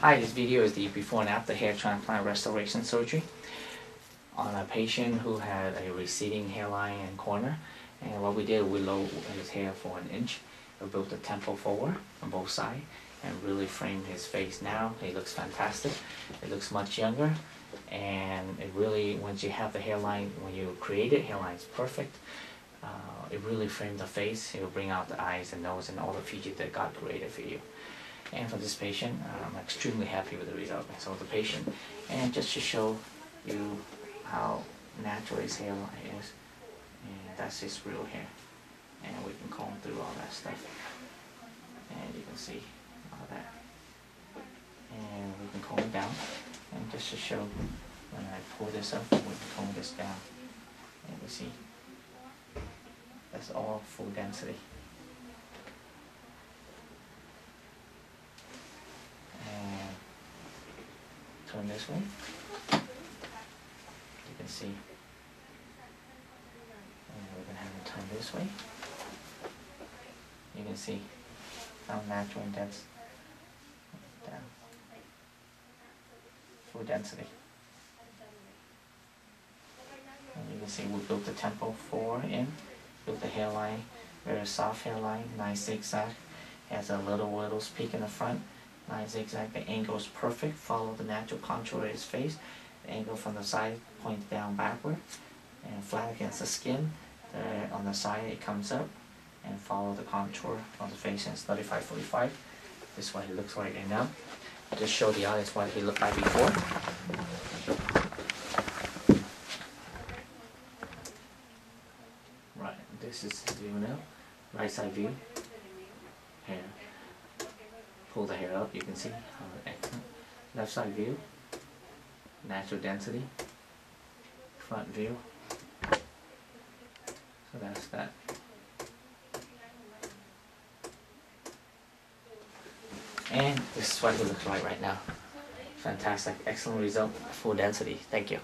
Hi, this video is the before and after hair transplant restoration surgery on a patient who had a receding hairline and corner. And what we did, we lowered his hair for 1 inch. We built the temple forward on both sides and really framed his face. Now he looks fantastic. It looks much younger, and it really, once you have the hairline, when you create it, hairline is perfect. It really framed the face. It will bring out the eyes and nose and all the features that God created for you. And for this patient, I'm extremely happy with the result. So the patient, and just to show you how natural his hairline is, and that's his real hair. And we can comb through all that stuff, and you can see all that. And we can comb it down, and just to show, when I pull this up, we can comb this down, and you see that's all full density. And turn this way, you can see, and we're going to have it turn this way. You can see how natural and dense, down, full density. And you can see we built the temple forward in, built the hairline, very soft hairline, nice zigzag, has a little peak in the front. Nice zigzag, the angle is perfect, follow the natural contour of his face. The angle from the side points down backward and flat against the skin. On the side it comes up and follow the contour of the face, and it's 35-45. This is what he looks like right now. Just show the audience what he looked like before. Right, this is his view now. Right side view. Hair. Pull the hair up, you can see excellent. Left side view, natural density. Front view. So that's that. And this is what he looks like right now. Fantastic, excellent result, full density. Thank you.